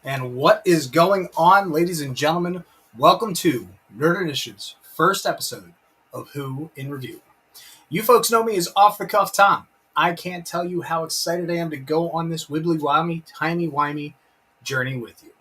And what is going on, ladies and gentlemen? Welcome to Nerd Initiative's first episode of Who in Review. You folks know me as Off the Cuff Tom. I can't tell you how excited I am to go on this wibbly-wobbly, timey-wimey journey with you.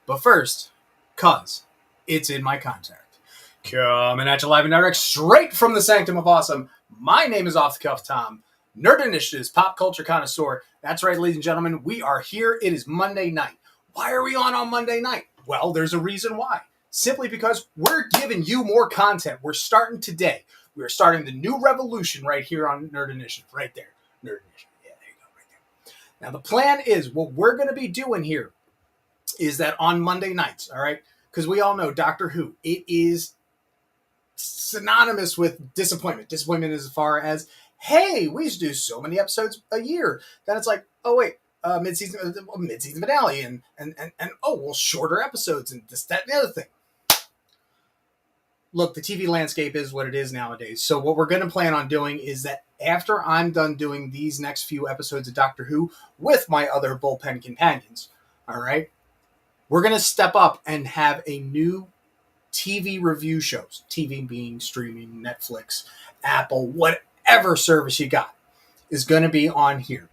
But first, cuz it's in my contract. Coming at you live and direct straight from the Sanctum of Awesome. My name is Off the Cuff Tom. Nerd Initiative's Pop Culture Connoisseur. That's right, ladies and gentlemen. We are here. It is Monday night. Why are we on Monday night? Well, there's a reason why. Simply because we're giving you more content. We're starting today. We're starting the new revolution right here on Nerd Initiative. Right there. Nerd Initiative. Yeah, there you go. Right there. Now, the plan is what we're going to be doing here is that on Monday nights, all right? Because we all know Doctor Who. It is synonymous with disappointment. Disappointment as far as, hey, we used to do so many episodes a year. Then it's like, oh, wait. Mid-season finale and shorter episodes and this, that, and the other thing. Look, the TV landscape is what it is nowadays. So what we're going to plan on doing is that after I'm done doing these next few episodes of Doctor Who with my other bullpen companions, all right, we're going to step up and have a new TV review shows. TV being streaming, Netflix, Apple, whatever service you got is going to be on here.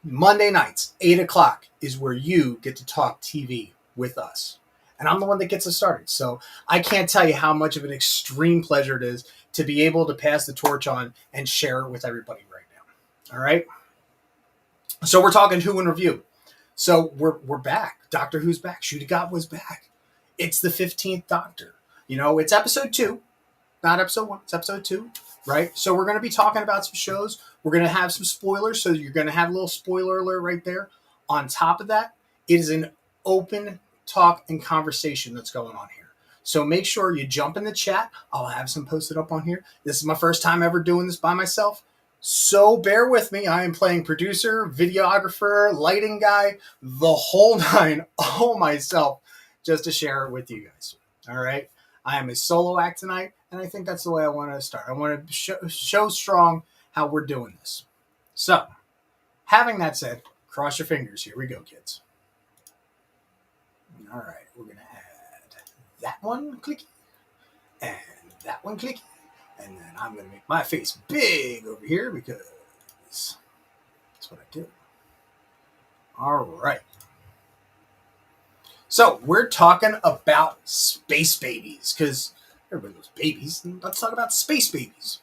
Monday nights, 8 o'clock, is where you get to talk TV with us. And I'm the one that gets us started. So I can't tell you how much of an extreme pleasure it is to be able to pass the torch on and share it with everybody right now. All right? So we're talking Who in Review. So we're back. Doctor Who's back. Ncuti Gatwa's back. It's the 15th Doctor. You know, it's episode 2. Not episode 1. It's episode 2. Right? So we're going to be talking about some shows. We're going to have some spoilers. So you're going to have a little spoiler alert right there. On top of that, it is an open talk and conversation that's going on here. So make sure you jump in the chat. I'll have some posted up on here. This is my first time ever doing this by myself. So bear with me. I am playing producer, videographer, lighting guy, the whole nine, all myself, just to share it with you guys. All right? I am a solo act tonight. And I think that's the way I want to start. I want to show strong how we're doing this. So, having that said, cross your fingers. Here we go, kids. All right, we're going to add that one clicky and that one clicky. And then I'm going to make my face big over here because that's what I do. All right. So, we're talking about space babies because everybody loves babies. Let's talk about space babies.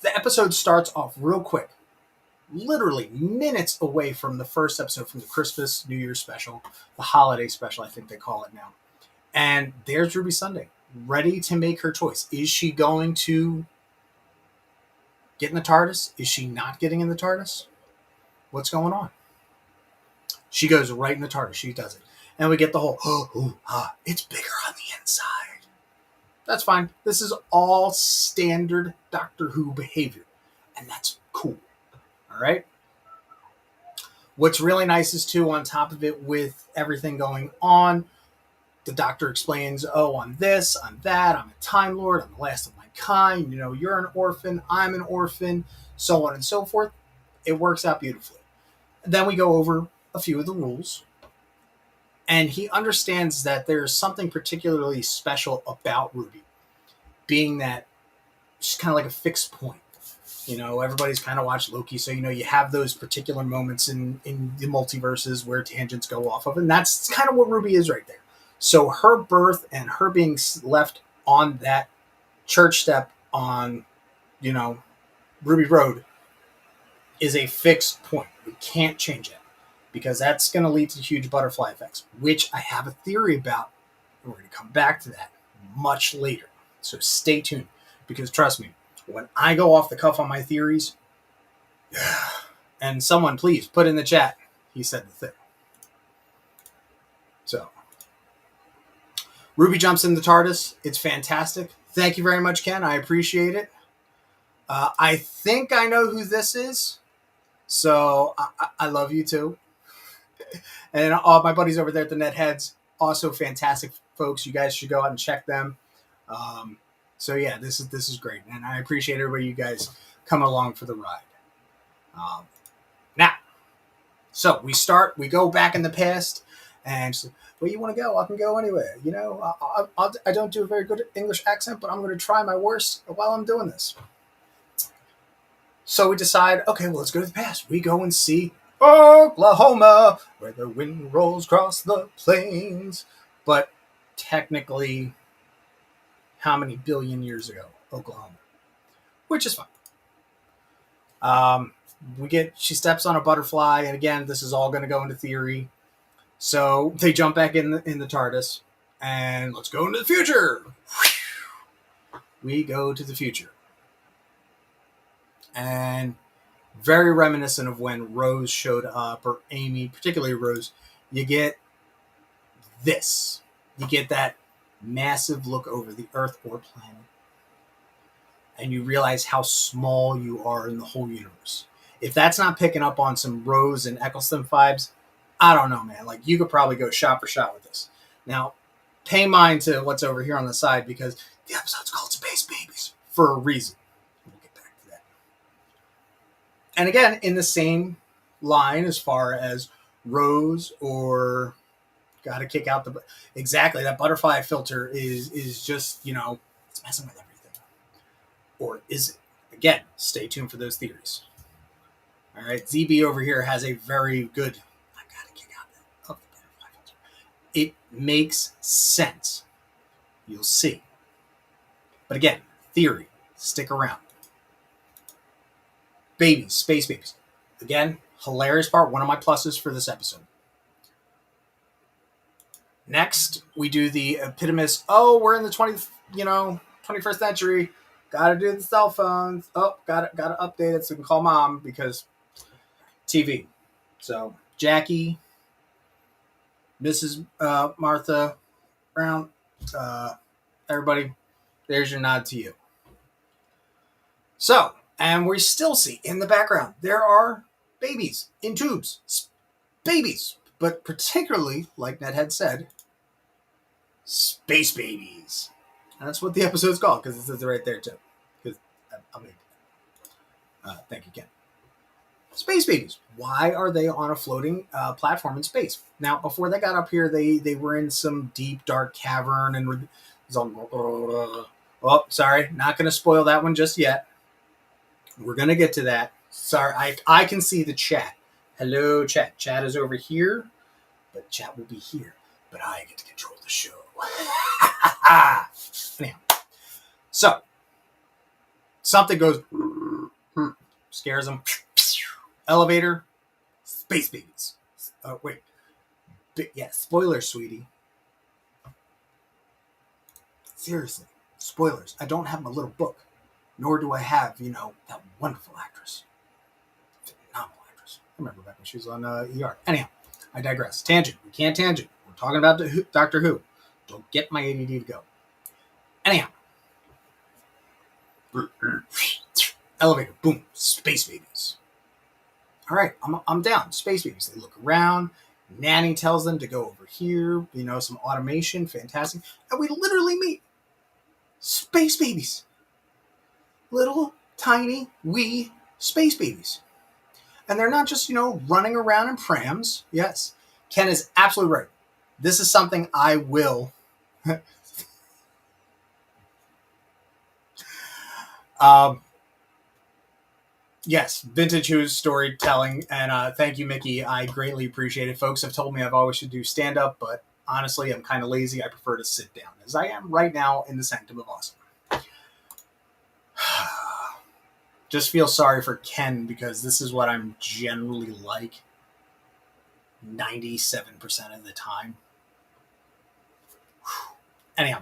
The episode starts off real quick. Literally minutes away from the first episode from the Christmas New Year special. The holiday special, I think they call it now. And there's Ruby Sunday, ready to make her choice. Is she going to get in the TARDIS? Is she not getting in the TARDIS? What's going on? She goes right in the TARDIS. She does it. And we get the whole, it's bigger on the inside. That's fine. This is all standard Doctor Who behavior. And that's cool. All right? What's really nice is, too, on top of it, with everything going on, the Doctor explains, I'm this, I'm that, I'm a Time Lord, I'm the last of my kind, you're an orphan, I'm an orphan, so on and so forth. It works out beautifully. Then we go over a few of the rules. And he understands that there's something particularly special about Ruby, being that she's kind of like a fixed point. Everybody's kind of watched Loki, so you have those particular moments in the multiverses where tangents go off of, and that's kind of what Ruby is right there. So her birth and her being left on that church step on, Ruby Road is a fixed point. We can't change it. Because that's going to lead to huge butterfly effects, which I have a theory about. We're going to come back to that much later. So stay tuned. Because trust me, when I go off the cuff on my theories, and someone please put in the chat, he said the thing. So, Ruby jumps in the TARDIS. It's fantastic. Thank you very much, Ken. I appreciate it. I think I know who this is. So, I love you too. And all my buddies over there at the Netheads, also fantastic folks. You guys should go out and check them. So yeah, this is great, and I appreciate everybody, you guys coming along for the ride. Now, So we go back in the past, and she's like, where you want to go? I can go anywhere. You know, I don't do a very good English accent, but I'm going to try my worst while I'm doing this. So we decide, okay, well, let's go to the past. We go and see Oklahoma, where the wind rolls across the plains. But technically, how many billion years ago? Oklahoma, which is fine. She steps on a butterfly, and again, this is all going to go into theory. So they jump back in the TARDIS, and let's go into the future. We go to the future, and very reminiscent of when Rose showed up, or Amy, particularly Rose. You get this. You get that massive look over the Earth or planet, and you realize how small you are in the whole universe. If that's not picking up on some Rose and Eccleston vibes, I don't know, man. Like, you could probably go shot for shot with this. Now, pay mind to what's over here on the side, because the episode's called Space Babies for a reason. We'll get back to that. And again, in the same line as far as Rose or gotta kick out the... Exactly, that butterfly filter is just, you know, it's messing with everything. Or is it? Again, stay tuned for those theories. All right, ZB over here has a very good... I gotta kick out the butterfly filter. It makes sense. You'll see. But again, theory. Stick around. Babies, space babies. Again, hilarious part. One of my pluses for this episode. Next, we do the epitomous. Oh, we're in the 21st century. Gotta do the cell phones. Oh, gotta update it so we can call mom because TV. So Jackie, Mrs. Martha Brown, everybody, there's your nod to you. So, and we still see in the background there are babies in tubes, babies, but particularly, like Ned had said, space babies. And that's what the episode's called, because it says it right there too. Because thank you, Ken. Space babies. Why are they on a floating platform in space? Now, before they got up here, they were in some deep, dark cavern and oh, sorry, not going to spoil that one just yet. We're going to get to that. Sorry, I can see the chat. Hello, chat. Chat is over here, but chat will be here. But I get to control the show. Anyhow, so something goes, scares them. Elevator, space babies. Wait. Yeah, spoilers, sweetie. Seriously, spoilers. I don't have my little book, nor do I have, that wonderful actress. Phenomenal actress. I remember back when she was on ER. Anyhow, I digress. Tangent. We can't tangent. We're talking about Doctor Who. Don't get my ADD to go. Anyhow. Elevator. Boom. Space babies. All right, I'm down. Space babies. They look around. Nanny tells them to go over here. Some automation. Fantastic. And we literally meet space babies. Little, tiny, wee space babies. And they're not just, running around in prams. Yes. Ken is absolutely right. This is something I will... Yes, vintage Who's storytelling, and thank you, Mickey. I greatly appreciate it. Folks have told me I've always should do stand-up, but honestly, I'm kind of lazy. I prefer to sit down, as I am right now in the Sanctum of Awesome. Just feel sorry for Ken, because this is what I'm generally like 97% of the time. Anyhow,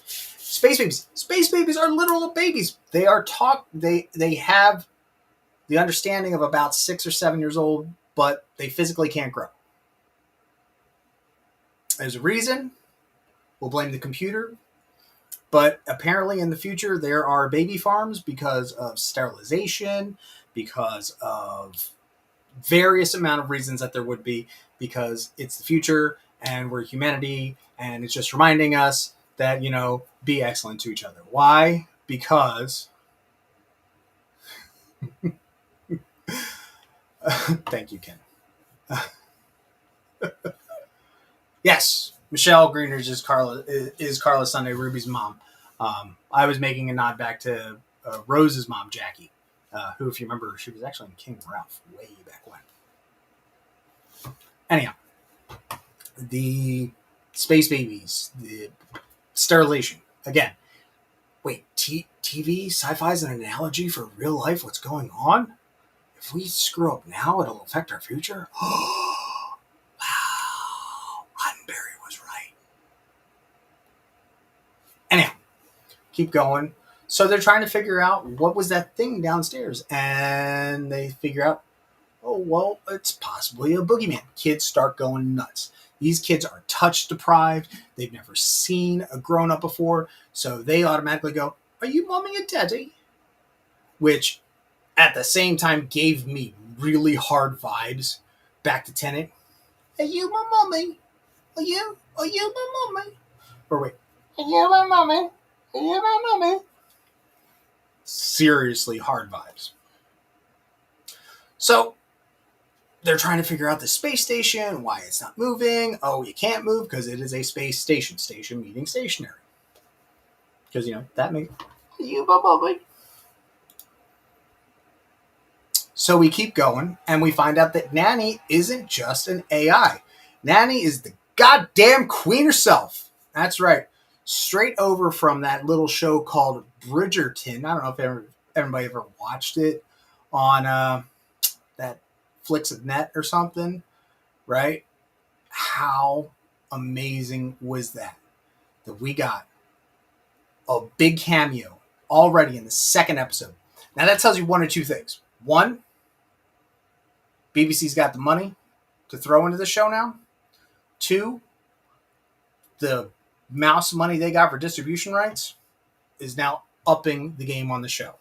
space babies. Space babies are literal babies. They are they have the understanding of about 6 or 7 years old, but they physically can't grow. There's a reason. We'll blame the computer. But apparently in the future, there are baby farms because of sterilization, because of various amount of reasons that there would be, because it's the future and we're humanity, and it's just reminding us that, be excellent to each other. Why? Because... Thank you, Ken. Yes, Michelle Greenridge is Carla Sunday, Ruby's mom. I was making a nod back to Rose's mom, Jackie, who, if you remember, she was actually in King Ralph way back when. Anyhow, the space babies, the sterilization. Again, wait, TV, sci-fi is an analogy for real life, what's going on? If we screw up now, it'll affect our future? Wow, Roddenberry was right. Anyhow, keep going. So they're trying to figure out what was that thing downstairs. And they figure out, oh, well, it's possibly a boogeyman. Kids start going nuts. These kids are touch deprived. They've never seen a grown up before. So they automatically go, are you mommy and daddy? Which at the same time gave me really hard vibes back to Tenet. Are you my mommy? Are you my mommy? Or wait, are you my mommy? Are you my mommy? Seriously hard vibes. So they're trying to figure out the space station, why it's not moving. Oh, you can't move because it is a space station. Station meaning stationary. Because, that makes you my mommy. So we keep going, and we find out that Nanny isn't just an AI. Nanny is the goddamn queen herself. That's right. Straight over from that little show called Bridgerton. I don't know if everybody ever watched it on that Flicks of Net or something, right? How amazing was that? That we got a big cameo already in the second episode. Now that tells you one or two things. One, BBC's got the money to throw into the show now. Two, the mouse money they got for distribution rights is now upping the game on the show.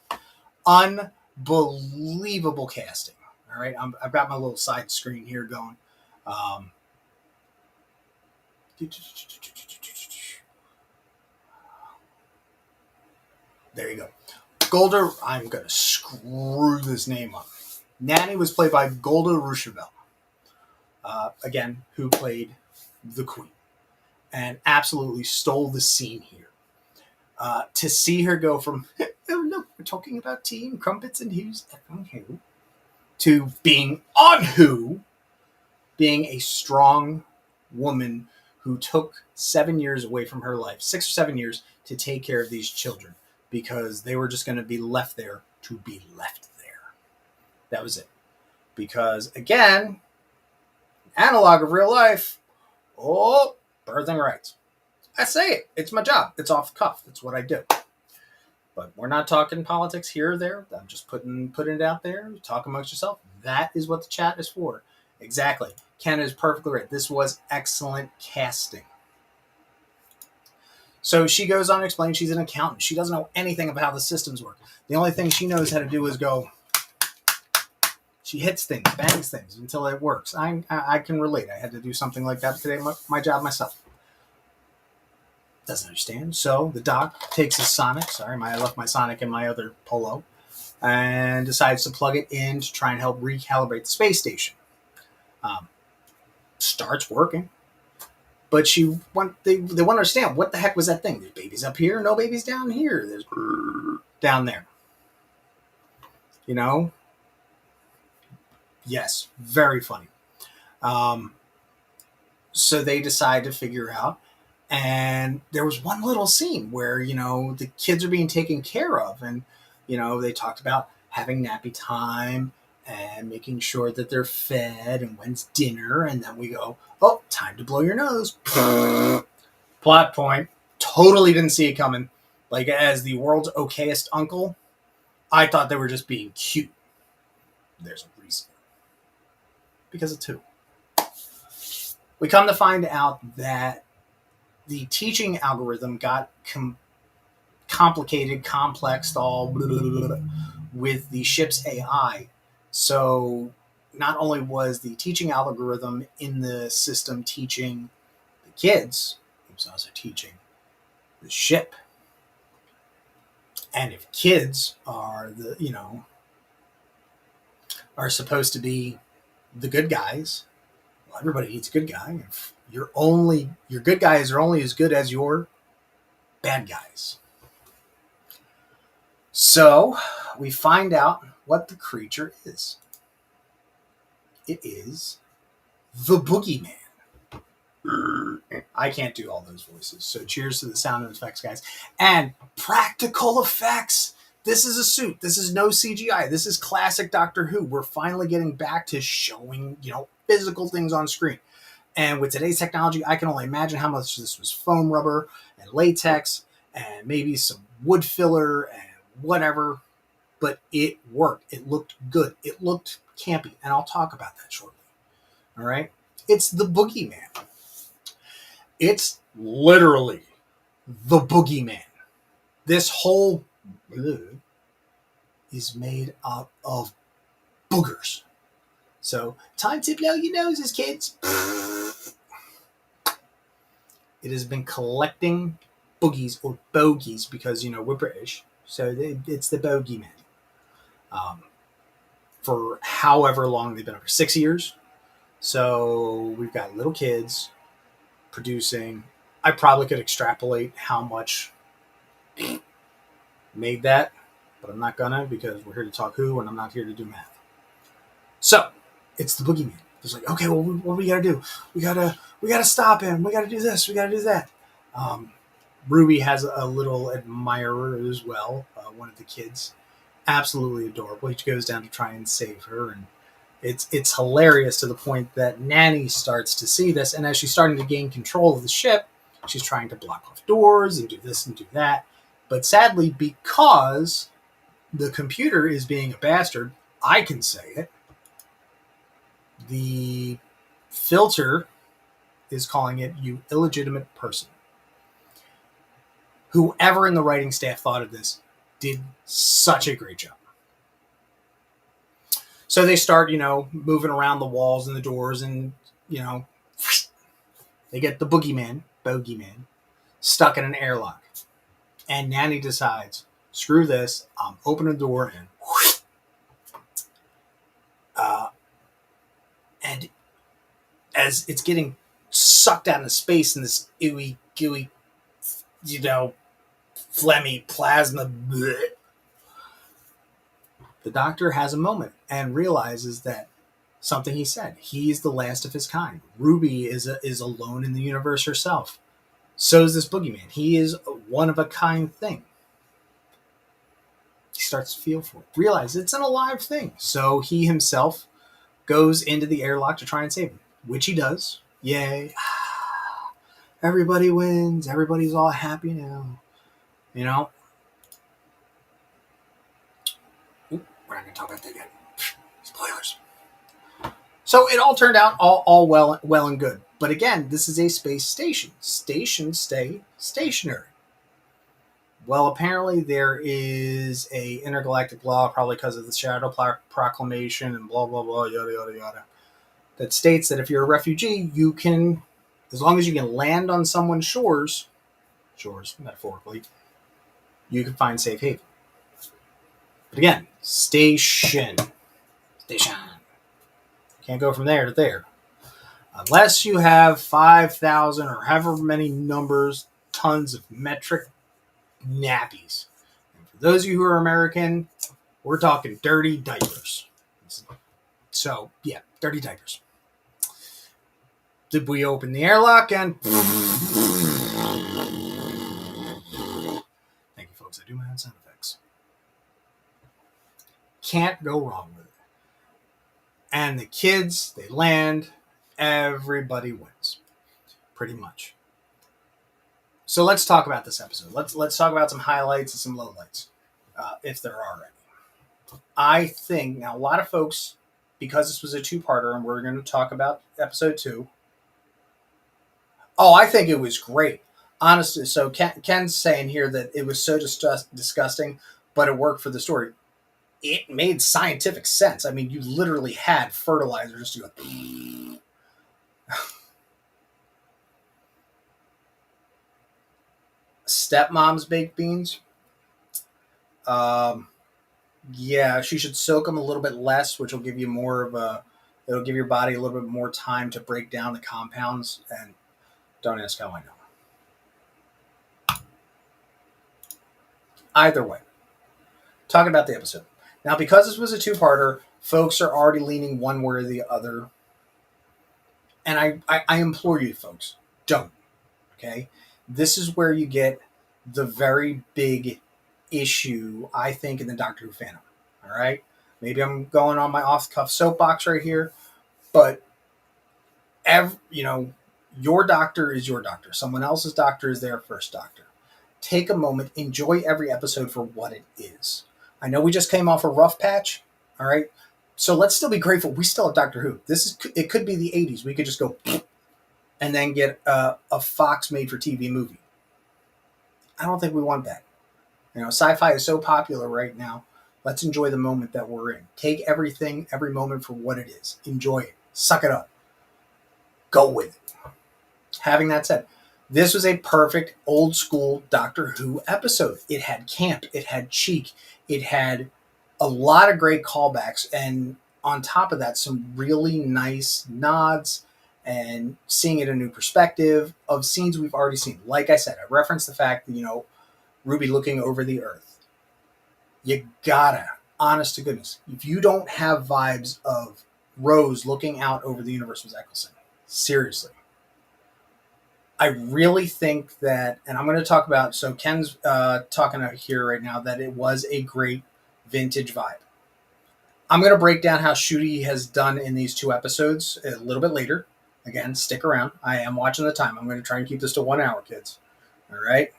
Unbelievable casting. All right, I've got my little side screen here going. There you go. Golda, I'm going to screw this name up. Nanny was played by Golda Rosheuvel. Again, who played the Queen. And absolutely stole the scene here. To see her go from, oh look, we're talking about tea and crumpets and who's on who, to being on who, being a strong woman who took 7 years away from her life, 6 or 7 years, to take care of these children because they were just going to be left there to be left there. That was it. Because, again, analog of real life, birthing rights. I say it. It's my job. It's off the cuff. That's what I do. But we're not talking politics here or there. I'm just putting it out there. Talk amongst yourself. That is what the chat is for. Exactly. Ken is perfectly right. This was excellent casting. So she goes on to explain she's an accountant. She doesn't know anything about how the systems work. The only thing she knows how to do is go. She hits things, bangs things until it works. I can relate. I had to do something like that today. My job myself. Doesn't understand. So the doc takes his Sonic. Sorry, I left my Sonic in my other Polo. And decides to plug it in to try and help recalibrate the space station. Starts working. But they want to understand, what the heck was that thing? There's babies up here, no babies down here. There's down there. Yes, very funny. So they decide to figure out. And there was one little scene where, the kids are being taken care of. And, they talked about having nappy time and making sure that they're fed and when's dinner. And then we go, oh, time to blow your nose. Plot point. Totally didn't see it coming. Like, as the world's okayest uncle, I thought they were just being cute. There's a reason. Because of two. We come to find out that the teaching algorithm got complicated, complexed, all blah, blah, blah, blah, with the ship's AI. So not only was the teaching algorithm in the system teaching the kids, it was also teaching the ship. And if kids are are supposed to be the good guys, Well, everybody needs a good guy. If your good guys are only as good as your bad guys. So we find out what the creature is. It is the boogeyman. I can't do all those voices. So cheers to the sound effects, guys. And practical effects. This is a suit. This is no CGI. This is classic Doctor Who. We're finally getting back to showing, physical things on screen. And with today's technology, I can only imagine how much this was foam rubber and latex and maybe some wood filler and whatever. But it worked. It looked good. It looked campy. And I'll talk about that shortly. All right? It's the boogeyman. It's literally the boogeyman. This whole is made up of boogers. So, time to blow your noses, kids. It has been collecting boogies or bogies because, we're British. So, it's the bogeyman. For however long they've been over 6 years. So, we've got little kids producing. I probably could extrapolate how much made that, but I'm not gonna because we're here to talk Who and I'm not here to do math. So it's the boogeyman. It's like, okay, well, what do we gotta do? We gotta stop him. We gotta do this. We gotta do that. Ruby has a little admirer as well. One of the kids, absolutely adorable. He goes down to try and save her, and it's hilarious to the point that Nanny starts to see this, and as she's starting to gain control of the ship, she's trying to block off doors and do this and do that. But sadly, because the computer is being a bastard, I can say it, the filter is calling it, "You illegitimate person." Whoever in the writing staff thought of this did such a great job. So they start, moving around the walls and the doors, and, they get the bogeyman, stuck in an airlock. And Nanny decides, screw this, I'm opening the door, and as it's getting sucked out into space in this ooey gooey, phlegmy plasma, bleh, the Doctor has a moment and realizes that something he said. He's the last of his kind. Ruby is alone in the universe herself. So is this boogeyman. He is a one-of-a-kind thing. He starts to feel for it. Realize it's an alive thing. So he himself goes into the airlock to try and save him, which he does. Yay. Everybody wins. Everybody's all happy now. We're not going to talk about that yet. Spoilers. So it all turned out all well and good. But again, this is a space station. Stations stay stationary. Well, apparently there is a intergalactic law, probably because of the Shadow Proclamation and blah, blah, blah, yada, yada, yada, that states that if you're a refugee, you can, as long as you can land on someone's shores, metaphorically, you can find safe haven. But again, station. Can't go from there to there. Unless you have 5,000 or however many tons of metric nappies. And for those of you who are American, we're talking dirty diapers. So, yeah, dirty diapers. Did we open the airlock and... Thank you, folks. I do my own sound effects. Can't go wrong with it. And the kids, they land, everybody wins. Pretty much. So let's talk about this episode. Let's talk about some highlights and some lowlights, if there are any. I think, now a lot of folks, because this was a two-parter and we're going to talk about episode 2. Oh, I think it was great. Honestly, so Ken's saying here that it was so disgusting, but it worked for the story. It made scientific sense. I mean, you literally had fertilizer just to go... Stepmom's baked beans. Yeah, she should soak them a little bit less, which will give you more of a It'll give your body a little bit more time to break down the compounds, and don't ask how I know. Either way, talking about the episode. Now, because this was a two-parter, folks are already leaning one way or the other. And I implore you, folks, don't. Okay? This is where you get the very big issue, I think, in the Doctor Who fandom. All right? Maybe I'm going on my off-the-cuff soapbox right here, but your doctor is your doctor. Someone else's doctor is their first doctor. Take a moment, enjoy every episode for what it is. I know we just came off a rough patch, all right? So let's still be grateful. We still have Doctor Who. It could be the 80s. We could just go and then get a Fox made-for-TV movie. I don't think we want that. Sci-fi is so popular right now. Let's enjoy the moment that we're in. Take everything, every moment for what it is. Enjoy it. Suck it up. Go with it. Having that said, this was a perfect old school Doctor Who episode. It had camp, it had cheek, it had a lot of great callbacks, and on top of that, some really nice nods and seeing it in a new perspective of scenes we've already seen. Like I said, I referenced the fact that, Ruby looking over the Earth. You gotta, honest to goodness, if you don't have vibes of Rose looking out over the universe with Eccleston, seriously. I really think that, and I'm going to talk about, so Ken's talking out here right now, that it was a great vintage vibe. I'm going to break down how Ncuti has done in these two episodes a little bit later. Again, stick around. I am watching the time. I'm going to try and keep this to 1 hour, kids. All right?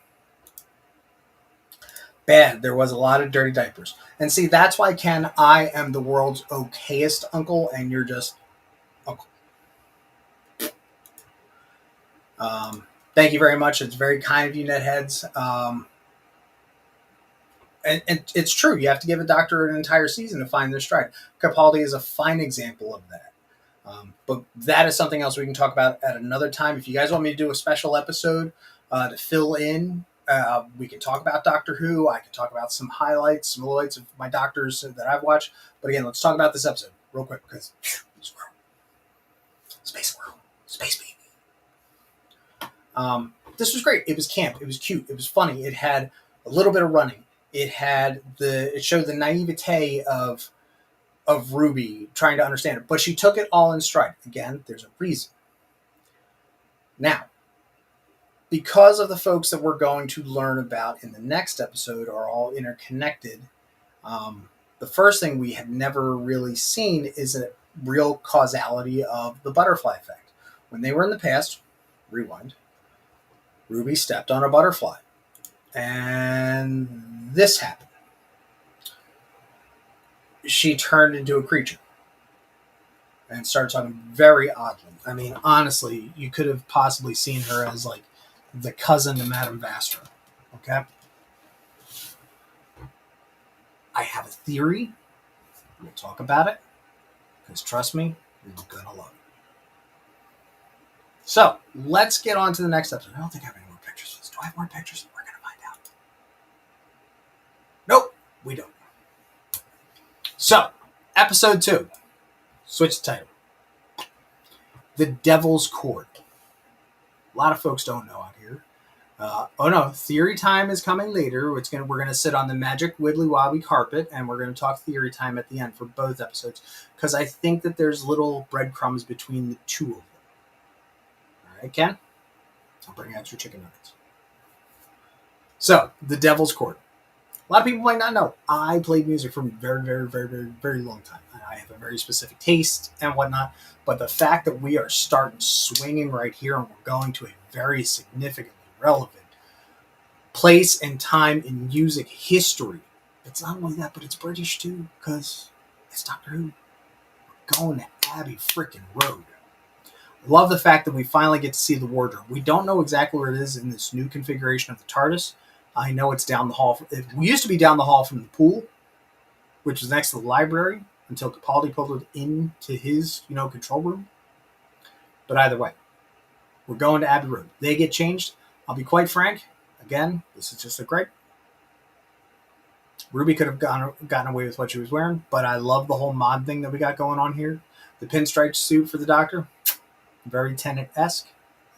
Bad. There was a lot of dirty diapers. And see, that's why, Ken, I am the world's okayest uncle, and you're just uncle. Thank you very much. It's very kind of you, netheads. And it's true. You have to give a doctor an entire season to find their stride. Capaldi is a fine example of that. But that is something else we can talk about at another time. If you guys want me to do a special episode to fill in, we can talk about Doctor Who. I can talk about some highlights, some lowlights of my doctors that I've watched. But again, let's talk about this episode real quick because Space World, Space Baby. This was great. It was camp. It was cute. It was funny. It had a little bit of running. It showed the naivete of Ruby trying to understand it, but she took it all in stride. Again, there's a reason. Now, because of the folks that we're going to learn about in the next episode are all interconnected, the first thing we have never really seen is a real causality of the butterfly effect. When they were in the past, rewind, Ruby stepped on a butterfly. And this happened. She turned into a creature and started talking very oddly. I mean, honestly, you could have possibly seen her as like the cousin to Madame Vastra. Okay? I have a theory. We'll talk about it. Because trust me, you're going to love it. So, let's get on to the next episode. I don't think I have any more pictures. Do I have more pictures? We're going to find out. Nope, we don't. So, episode 2. Switch the title. The Devil's Chord. A lot of folks don't know out here. Theory time is coming later. We're going to sit on the magic wibbly wobbly carpet, and we're going to talk theory time at the end for both episodes, because I think that there's little breadcrumbs between the two of them. All right, Ken? I'll bring out your chicken nuggets. So, The Devil's Chord. A lot of people might not know. I played music for a very, very, very, very, very long time. I have a very specific taste and whatnot. But the fact that we are starting swinging right here and we're going to a very significantly relevant place and time in music history. It's not only that, but it's British too, because it's Doctor Who. We're going to Abbey freaking Road. Love the fact that we finally get to see the wardrobe. We don't know exactly where it is in this new configuration of the TARDIS. I know it's down the hall. It used to be down the hall from the pool, which was next to the library, until Capaldi pulled it into his, control room. But either way, we're going to Abbey Road. They get changed. I'll be quite frank. Again, this is just a gripe. Ruby could have gotten away with what she was wearing, but I love the whole mod thing that we got going on here. The pinstripe suit for the Doctor, very Tennant-esque.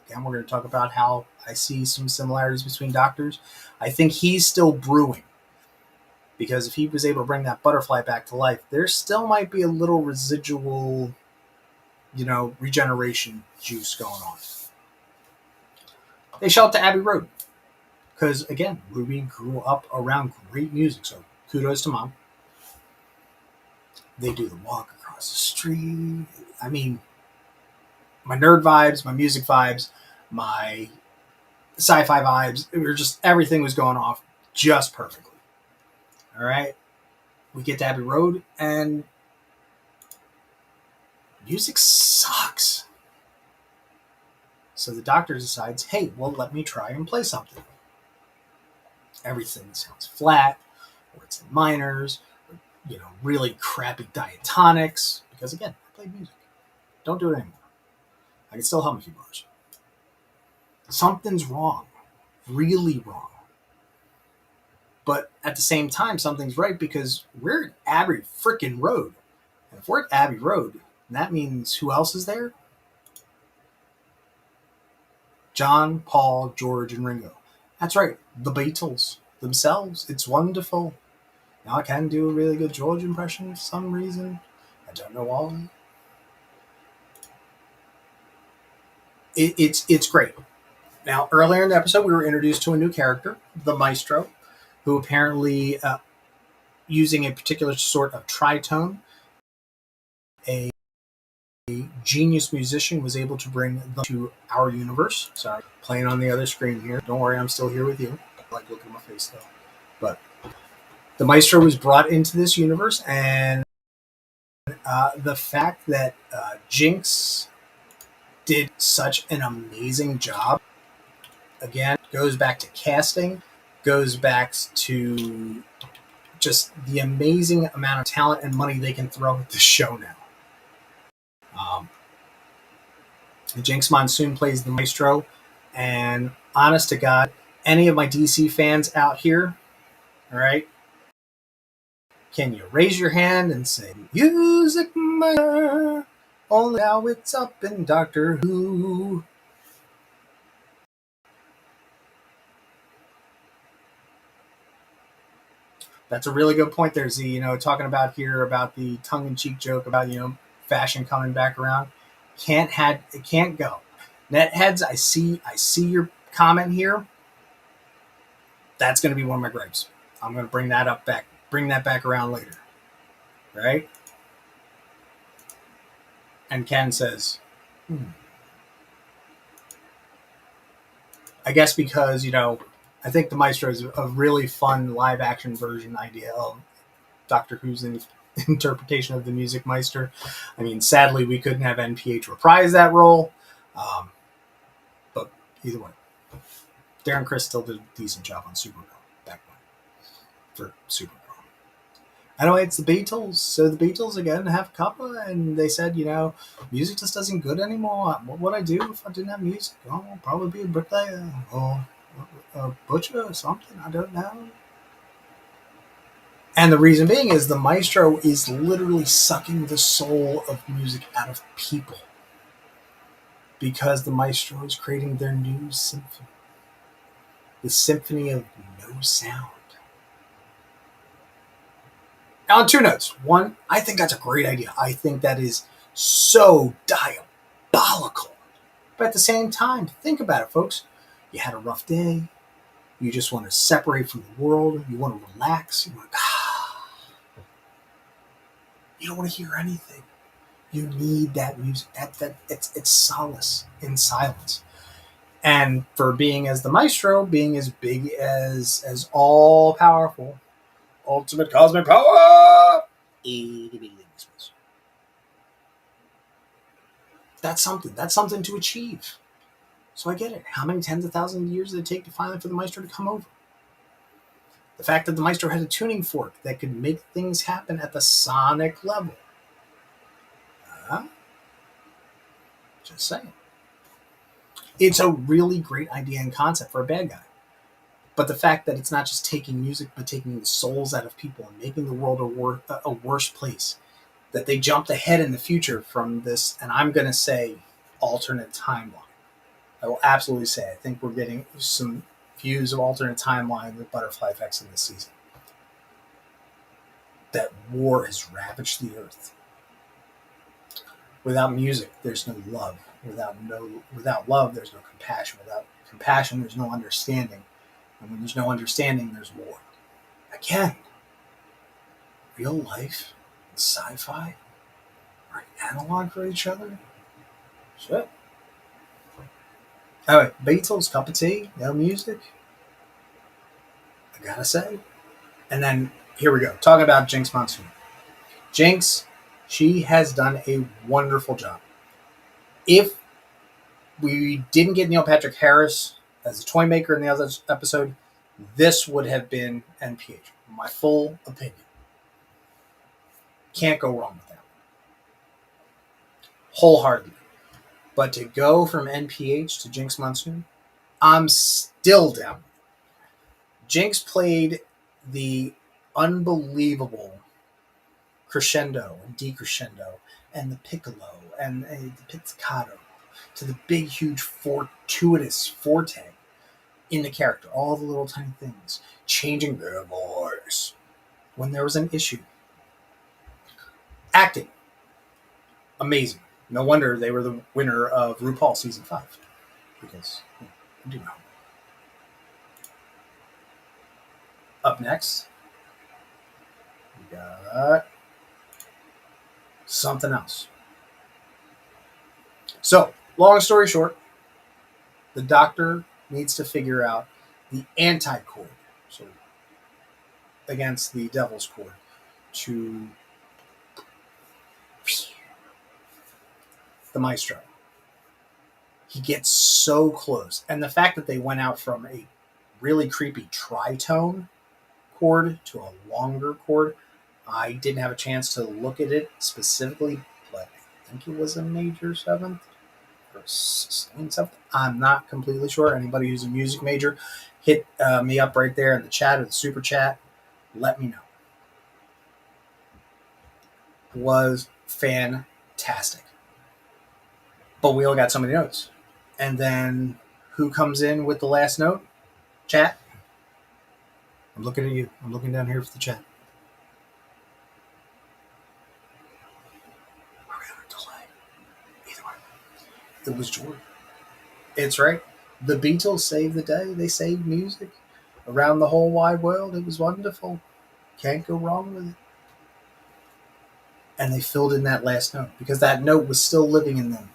Again, we're going to talk about how I see some similarities between Doctors. I think he's still brewing, because if he was able to bring that butterfly back to life, there still might be a little residual, regeneration juice going on. They show up to Abbey Road because, again, Ruby grew up around great music, so kudos to Mom. They do the walk across the street. I mean, my nerd vibes, my music vibes, my sci-fi vibes, everything was going off just perfectly. All right. We get to Abbey Road and music sucks. So the Doctor decides, hey, well, let me try and play something. Everything sounds flat, or it's in minors, or, really crappy diatonics. Because again, I play music. Don't do it anymore. I can still hum a few bars. Something's wrong. Really wrong. But at the same time, something's right, because we're at Abbey freaking Road. And if we're at Abbey Road, that means who else is there? John, Paul, George, and Ringo. That's right, the Beatles themselves. It's wonderful. Now I can do a really good George impression for some reason. I don't know why. It's great. Now, earlier in the episode, we were introduced to a new character, the Maestro, who apparently, using a particular sort of tritone, a genius musician was able to bring them to our universe. Sorry, playing on the other screen here. Don't worry, I'm still here with you. I like looking at my face though. But the Maestro was brought into this universe, and the fact that Jinx did such an amazing job, again, goes back to casting, goes back to just the amazing amount of talent and money they can throw at the show now. Jinx Monsoon plays the Maestro, and honest to God, any of my DC fans out here, all right, can you raise your hand and say, Music Master, only how it's up in Doctor Who? That's a really good point there, Z. Talking about here about the tongue-in-cheek joke about, fashion coming back around. It can't go. Netheads, I see your comment here. That's going to be one of my gripes. I'm going to bring that back around later. Right? And Ken says, I guess because, I think the Maestro is a really fun live action version idea of Doctor Who's interpretation of the Music Meister. I mean, sadly, we couldn't have NPH reprise that role. But either way, Darren Criss still did a decent job on Supergirl back then for Supergirl. Anyway, it's the Beatles. So the Beatles, again, have a couple, and they said, music just doesn't good anymore. What would I do if I didn't have music? Oh, I'll probably be a bricklayer or a butcher or something. I don't know. And the reason being is the Maestro is literally sucking the soul of music out of people, because the Maestro is creating their new symphony. The symphony of no sound. Now, on two notes. One, I think that's a great idea. I think that is so diabolical. But at the same time, think about it, folks. You had a rough day. You just want to separate from the world. You want to relax. You don't want to hear anything. You need that music. It's solace in silence. And for being as the Maestro, being as big as all powerful, ultimate cosmic power, that's something to achieve. So I get it. How many tens of thousands of years did it take to finally for the Maestro to come over? The fact that the Maestro had a tuning fork that could make things happen at the sonic level. Just saying. It's a really great idea and concept for a bad guy. But the fact that it's not just taking music, but taking the souls out of people and making the world a worse place. that they jumped ahead in the future from this, and I'm going to say alternate timeline. I will absolutely say, I think we're getting some views of alternate timeline with butterfly effects in this season. That war has ravaged the earth. Without music, there's no love. Without love, there's no compassion. Without compassion, there's no understanding. And when there's no understanding, there's war. Again, real life and sci-fi are an analog for each other. Shit. All right, Beatles, cup of tea, no music. I gotta say. And then here we go. Talking about Jinx Monsoon. Jinx, she has done a wonderful job. If we didn't get Neil Patrick Harris as a toy maker in the other episode, this would have been NPH. My full opinion. Can't go wrong with that. Wholeheartedly. But to go from NPH to Jinx Monsoon, I'm still down. Jinx played the unbelievable crescendo and decrescendo and the piccolo and the pizzicato to the big, huge, fortuitous forte in the character. All the little tiny things. Changing their voice when there was an issue. Acting. Amazing. No wonder they were the winner of RuPaul Season 5. Because, I do know. Up next, we got something else. So, long story short, the doctor needs to figure out the anti-chord, so against the devil's chord, to the maestro. He gets so close. And the fact that they went out from a really creepy tritone chord to a longer chord, I didn't have a chance to look at it specifically, but I think it was a major seventh or sustained seventh. I'm not completely sure. Anybody who's a music major, hit me up right there in the chat or the super chat. Let me know. Was fantastic. But we all got so many notes. And then who comes in with the last note? Chat. I'm looking at you. I'm looking down here for the chat. Are we on a delay? Either way. It was Jordan. It's right. The Beatles saved the day. They saved music around the whole wide world. It was wonderful. Can't go wrong with it. And they filled in that last note because that note was still living in them.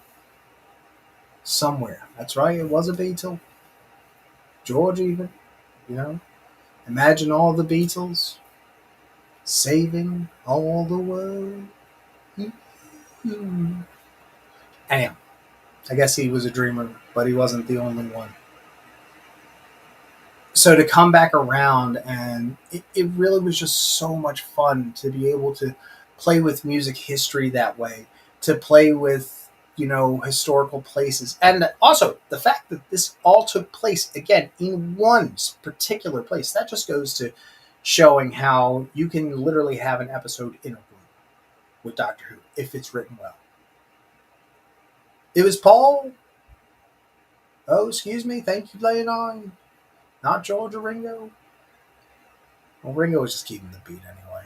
Somewhere. That's right. It was a Beatle. George even. You know. Imagine all the Beatles saving all the world. Anyhow, I guess he was a dreamer, but he wasn't the only one. So to come back around, and it really was just so much fun to be able to play with music history that way, to play with, historical places. And also the fact that this all took place, again, in one particular place, that just goes to showing how you can literally have an episode in a room with Doctor Who if it's written well. It was Paul. Oh, excuse me. Thank you, Leonine. Not George or Ringo. Well, Ringo was just keeping the beat anyway.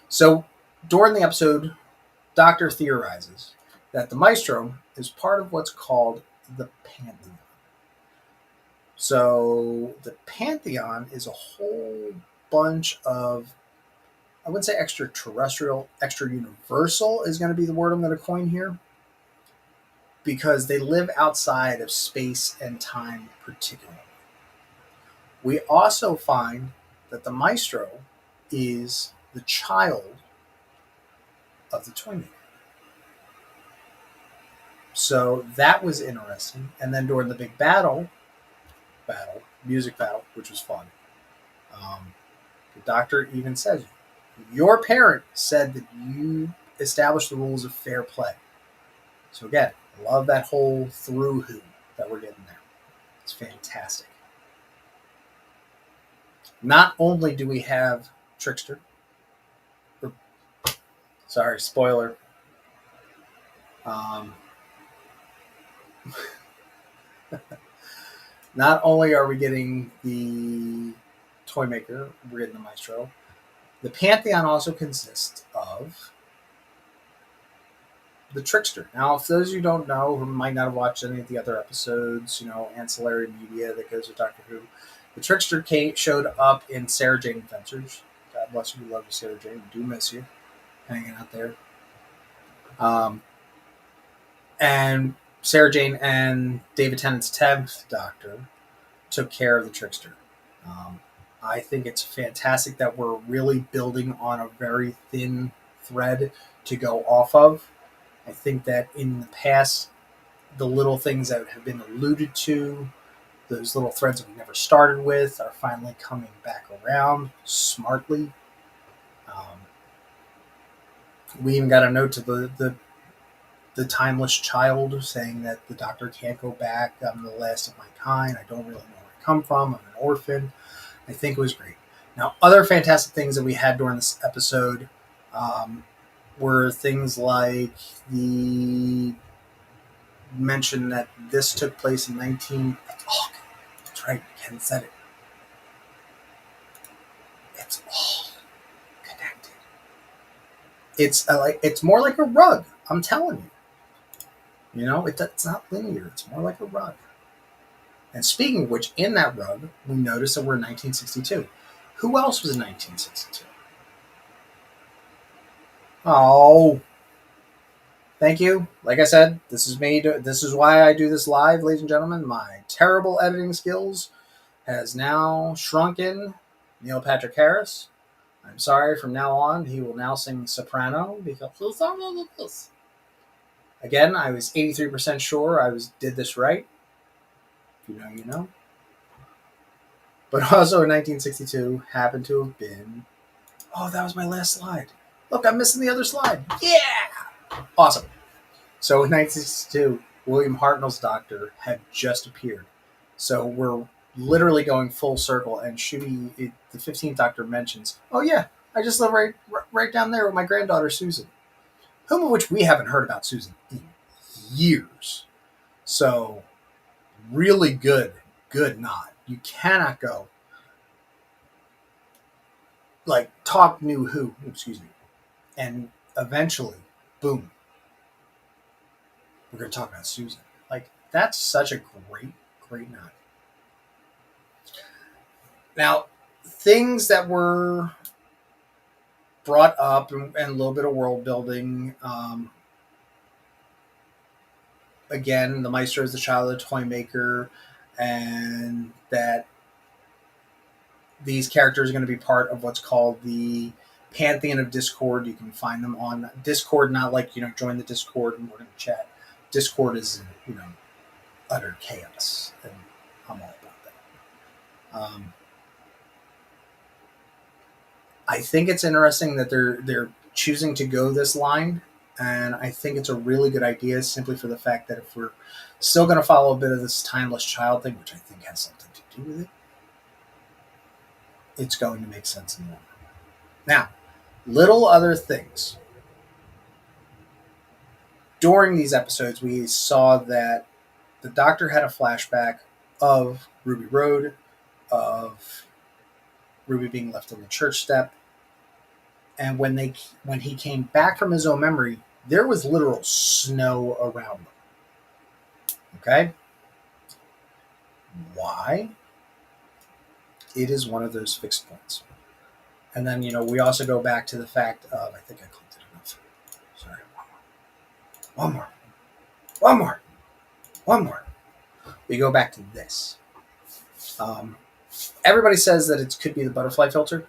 So, during the episode, Doctor theorizes that the Maestro is part of what's called the Pantheon. So, the Pantheon is a whole bunch of, I wouldn't say extraterrestrial, extra universal is going to be the word I'm going to coin here, because they live outside of space and time particularly. We also find that the Maestro is the child of the Toymaker. So that was interesting. And then during the big music battle, which was fun, the doctor even says, your parent said that you established the rules of fair play. So again, I love that whole through who that we're getting there. It's fantastic. Not only do we have Trickster, or Sorry, spoiler. Not only are we getting the toy maker, we're getting the maestro. The pantheon also consists of the trickster. Now, if those of you don't know, who might not have watched any of the other episodes, ancillary media that goes with Doctor Who, the trickster showed up in Sarah Jane Adventures. God bless you, we love you, Sarah Jane. We do miss you hanging out there. And Sarah Jane and David Tennant's 10th Doctor took care of the trickster. I think it's fantastic that we're really building on a very thin thread to go off of. I think that in the past, the little things that have been alluded to, those little threads that we never started with, are finally coming back around smartly. We even got a note to the timeless child saying that the Doctor can't go back. I'm the last of my kind. I don't really know where I come from. I'm an orphan. I think it was great. Now, other fantastic things that we had during this episode were things like the mention that this took place in 19... Oh, that's right. Ken said it. It's all connected. It's more like a rug. I'm telling you. It's not linear. It's more like a rug. And speaking of which, in that rug, we notice that we're in 1962. Who else was in 1962? Oh, thank you. Like I said, this is me. This is why I do this live, ladies and gentlemen. My terrible editing skills has now shrunken Neil Patrick Harris. I'm sorry. From now on, he will now sing soprano because he's all of this. Again, I was 83% sure I did this right. If you know, you know. But also in 1962 happened to have been... Oh, that was my last slide. Look, I'm missing the other slide. Yeah! Awesome. So in 1962, William Hartnell's Doctor had just appeared. So we're literally going full circle, and the 15th Doctor mentions, oh yeah, I just live right down there with my granddaughter, Susan. Whom of which we haven't heard about Susan in years. So... really good nod. You cannot go talk New Who, and eventually, boom, we're going to talk about Susan. That's such a great nod. Now, things that were brought up and a little bit of world building. Again, the Maestro is the child of the toy maker, and that these characters are going to be part of what's called the Pantheon of Discord. You can find them on Discord, not join the Discord and we're going to chat. Discord is, utter chaos, and I'm all about that. I think it's interesting that they're choosing to go this line, and I think it's a really good idea simply for the fact that if we're still going to follow a bit of this timeless child thing, which I think has something to do with it, it's going to make sense in the long run. Now, little other things. During these episodes, we saw that the Doctor had a flashback of Ruby Road, of Ruby being left on the church step, and when he came back from his own memory, there was literal snow around them. Okay? Why? It is one of those fixed points. And then, we also go back to the fact of, I think I clicked it enough. Sorry, one more. We go back to this. Everybody says that it could be the butterfly filter.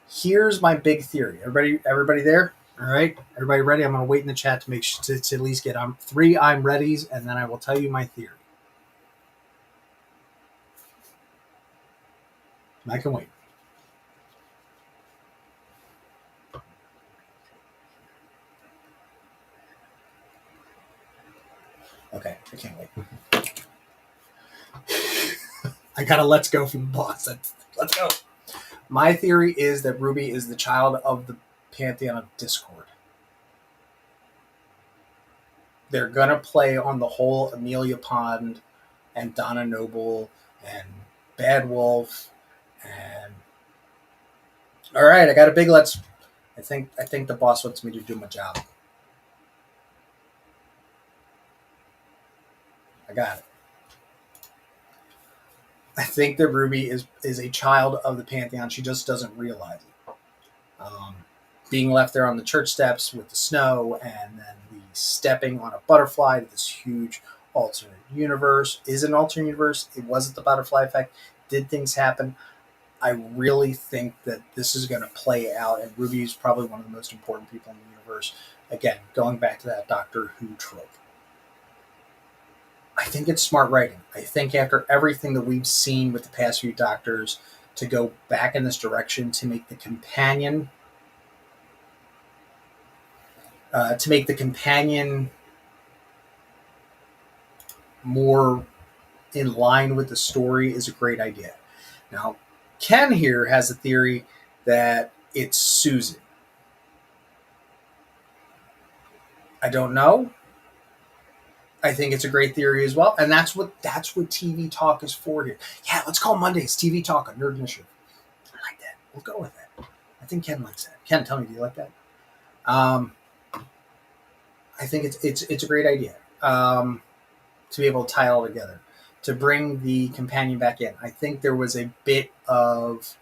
Here's my big theory. Everybody there? All right? Everybody ready? I'm going to wait in the chat to make sure to at least get 3 I'm readies, and then I will tell you my theory. I can wait. Okay, I can't wait. I got a let's go from the boss. Let's go. My theory is that Ruby is the child of the Pantheon of Discord. they're gonna play on the whole Amelia Pond and Donna Noble and Bad Wolf and all right, I got a big let's. I think the boss wants me to do my job. I got it. I think that Ruby is a child of the Pantheon. She just doesn't realize it. Um, Being left there on the church steps with the snow, and then the stepping on a butterfly to this huge alternate universe is an alternate universe. It wasn't the butterfly effect. Did things happen? I really think that this is going to play out, and Ruby is probably one of the most important people in the universe. Again, going back to that Doctor Who trope. I think it's smart writing. I think after everything that we've seen with the past few Doctors, to go back in this direction to make the companion more in line with the story is a great idea. Now, Ken here has a theory that it's Susan. I don't know. I think it's a great theory as well, and that's what TV talk is for here. Yeah, let's call Mondays TV talk on Nerd Initiative. I like that. We'll go with that. I think Ken likes that. Ken, tell me, do you like that? I think it's a great idea to be able to tie it all together, to bring the companion back in. I think there was a bit of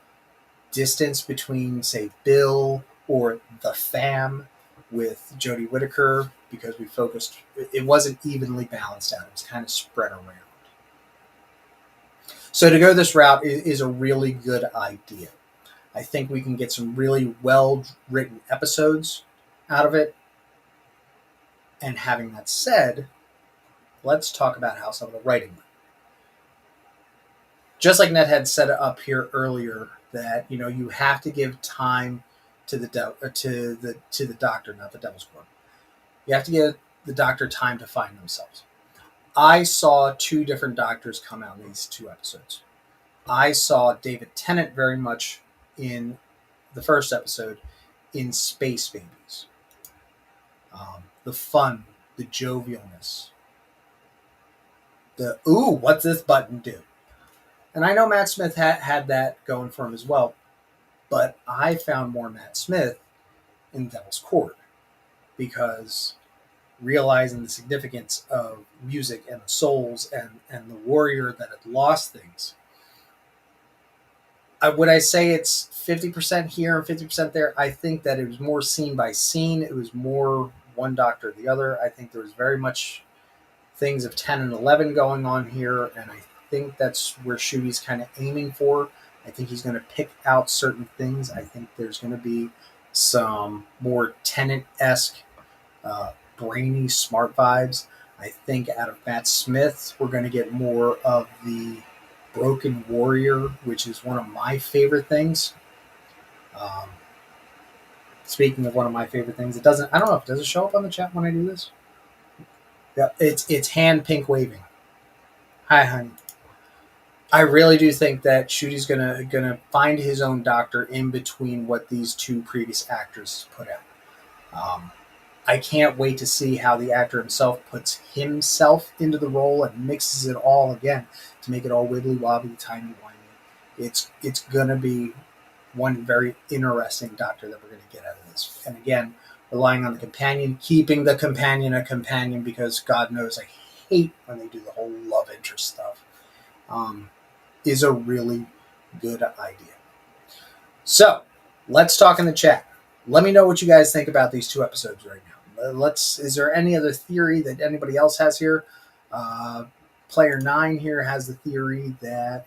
distance between, say, Bill or the fam with Jodie Whittaker because we focused. It wasn't evenly balanced out. It was kind of spread around. So to go this route is a really good idea. I think we can get some really well-written episodes out of it. And having that said, let's talk about how some of the writing went. Just like Ned had set it up here earlier, that you have to give time to the Doctor, not the Devil's Court. You have to give the Doctor time to find themselves. I saw two different Doctors come out in these two episodes. I saw David Tennant very much in the first episode in Space Babies. The fun, the jovialness, the ooh, what's this button do? And I know Matt Smith had that going for him as well, but I found more Matt Smith in Devil's Court because realizing the significance of music and the souls and the warrior that had lost things. Would I say it's 50% here and 50% there? I think that it was more scene by scene. It was more one Doctor or the other. I think there was very much things of 10 and 11 going on here, and I think that's where Ncuti's kind of aiming for. I think he's going to pick out certain things. I think there's going to be some more Tennant-esque, brainy, smart vibes. I think out of Matt Smith, we're going to get more of the broken warrior, which is one of my favorite things. Speaking of one of my favorite things, I don't know if does it show up on the chat when I do this? Yeah, it's hand pink waving. Hi, honey. I really do think that Ncuti's gonna find his own Doctor in between what these two previous actors put out. I can't wait to see how the actor himself puts himself into the role and mixes it all again to make it all wibbly wobbly, tiny whiny. It's gonna be one very interesting Doctor that we're gonna get out of this. And again, relying on the companion, keeping the companion a companion, because God knows I hate when they do the whole love interest stuff, is a really good idea. So, let's talk in the chat. Let me know what you guys think about these two episodes right now. Is there any other theory that anybody else has here? Player 9 here has the theory that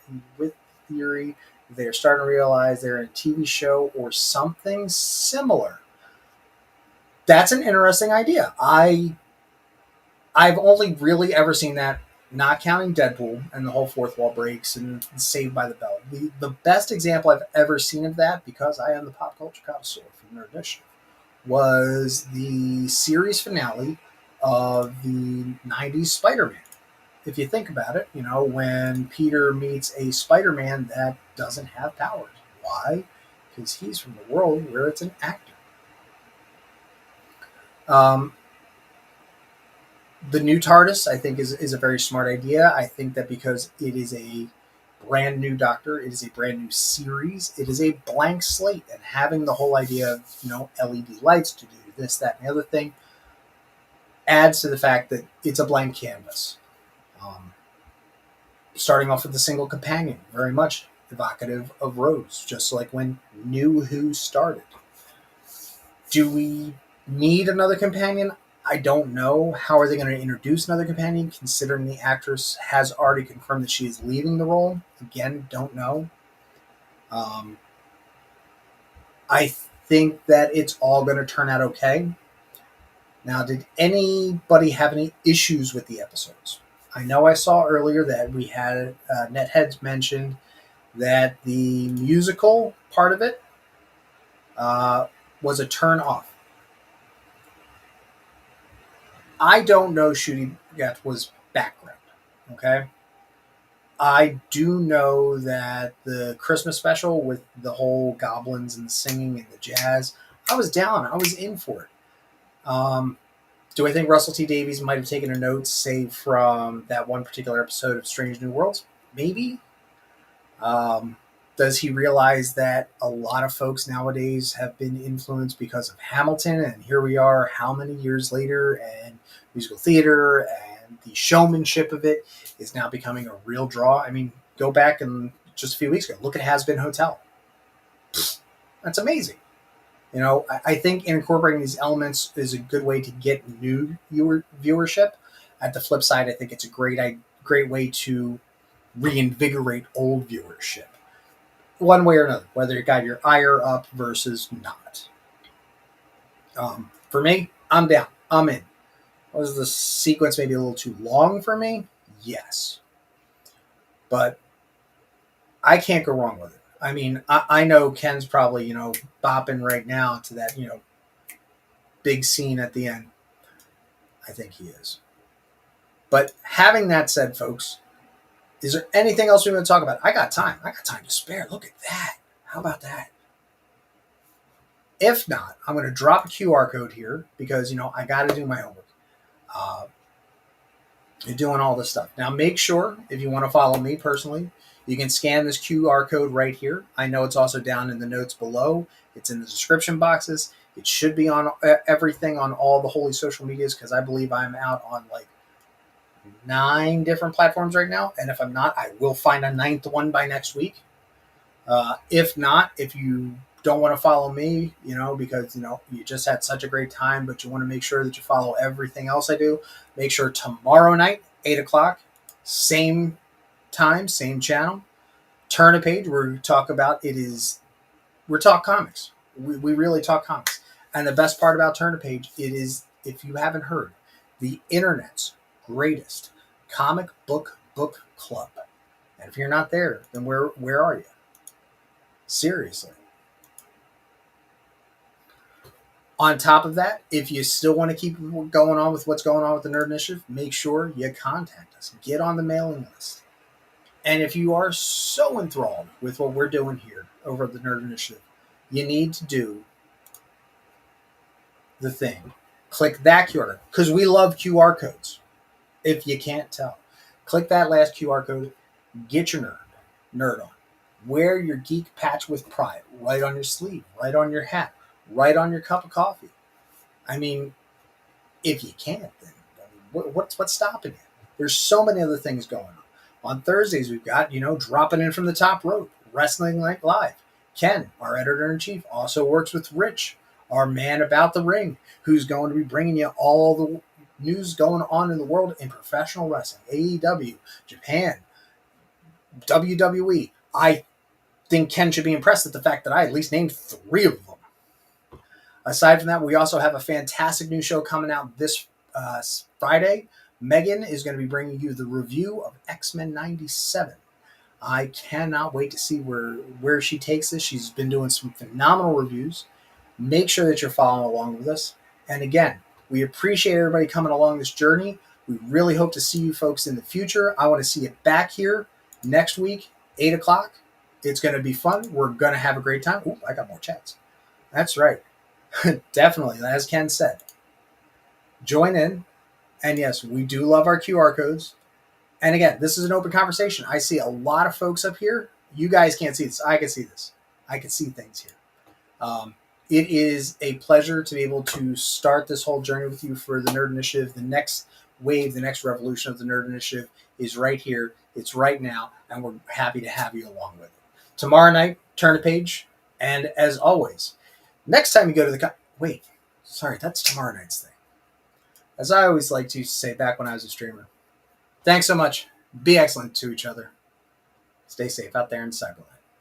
they're starting to realize they're in a TV show or something similar. That's an interesting idea. I've only really ever seen that, not counting Deadpool and the whole fourth wall breaks and Saved by the Bell. The best example I've ever seen of that, because I am the pop culture connoisseur from Nerd Initiative, was the series finale of the 90s Spider-Man. If you think about it, when Peter meets a Spider-Man that doesn't have powers. Why? Because he's from the world where it's an actor. The new TARDIS, I think, is a very smart idea. I think that because it is a brand new Doctor, it is a brand new series, it is a blank slate, and having the whole idea of LED lights to do this, that, and the other thing adds to the fact that it's a blank canvas. Um, Starting off with a single companion, very much evocative of Rose, just like when New Who started. Do we need another companion? I don't know. How are they going to introduce another companion, considering the actress has already confirmed that she is leaving the role? Again, don't know. Um, I think that it's all going to turn out okay. Now, did anybody have any issues with the episodes? I know I saw earlier that we had Netheads mentioned that the musical part of it uh, was a turn off. I don't know Ncuti Gatwa's background. Okay, I do know that the Christmas special with the whole goblins and the singing and the jazz, I was down. I was in for it. Do I think Russell T Davies might have taken a note, say, from that one particular episode of Strange New Worlds? Maybe. Um, does he realize that a lot of folks nowadays have been influenced because of Hamilton, and here we are, how many years later, and musical theater and the showmanship of it is now becoming a real draw? I mean, go back and just a few weeks ago, look at Has Been Hotel. That's amazing. I think incorporating these elements is a good way to get new viewership. At the flip side, I think it's a great way to reinvigorate old viewership, one way or another, whether you got your ire up versus not. For me, I'm down. I'm in. Was the sequence maybe a little too long for me? Yes. But I can't go wrong with it. I mean, I know Ken's probably, bopping right now to that, big scene at the end. I think he is. But having that said, folks, is there anything else we want to talk about? I got time. I got time to spare. Look at that. How about that? If not, I'm going to drop a QR code here because, I got to do my homework. You're doing all this stuff. Now, make sure, if you want to follow me personally, you can scan this QR code right here. I know it's also down in the notes below. It's in the description boxes. It should be on everything on all the holy social medias because I believe I'm out on like 9 different platforms right now. And if I'm not, I will find a 9th one by next week. If not, if you don't want to follow me, because, you just had such a great time, but you want to make sure that you follow everything else I do, make sure tomorrow night, 8 o'clock, same time, same channel, turn a page where we talk about we're talk comics. We really talk comics. And the best part about Turn a Page, it is, if you haven't heard, the internet's greatest comic book club. And if you're not there, then where are you? Seriously. On top of that, if you still want to keep going on with what's going on with the Nerd Initiative, make sure you contact us. Get on the mailing list. And if you are so enthralled with what we're doing here over at the Nerd Initiative, you need to do the thing. Click that QR code, because we love QR codes. If you can't tell, click that last QR code. Get your nerd on. Wear your geek patch with pride, right on your sleeve, right on your hat, right on your cup of coffee. I mean, if you can't, then what's stopping you? There's so many other things going on. On Thursdays, we've got, dropping in from the top rope, Wrestling Like Live. Ken, our editor-in-chief, also works with Rich, our man about the ring, who's going to be bringing you all the news going on in the world in professional wrestling, AEW, Japan, WWE. I think Ken should be impressed at the fact that I at least named 3 of them. Aside from that, we also have a fantastic new show coming out this Friday. Megan is going to be bringing you the review of X-Men 97. I cannot wait to see where she takes this. She's been doing some phenomenal reviews. Make sure that you're following along with us. And again, we appreciate everybody coming along this journey. We really hope to see you folks in the future. I want to see you back here next week, 8 o'clock. It's going to be fun. We're going to have a great time. Ooh, I got more chats. That's right. Definitely, as Ken said. Join in And yes, we do love our QR codes. And again, this is an open conversation. I see a lot of folks up here. You guys can't see this. I can see this. I can see things here. It is a pleasure to be able to start this whole journey with you for the Nerd Initiative. The next wave, the next revolution of the Nerd Initiative is right here. It's right now, and we're happy to have you along with it. Tomorrow night, turn a page, and as always, next time you go to the wait, sorry, that's tomorrow night's thing. As I always like to say back when I was a streamer. Thanks so much. Be excellent to each other. Stay safe out there in cyberland.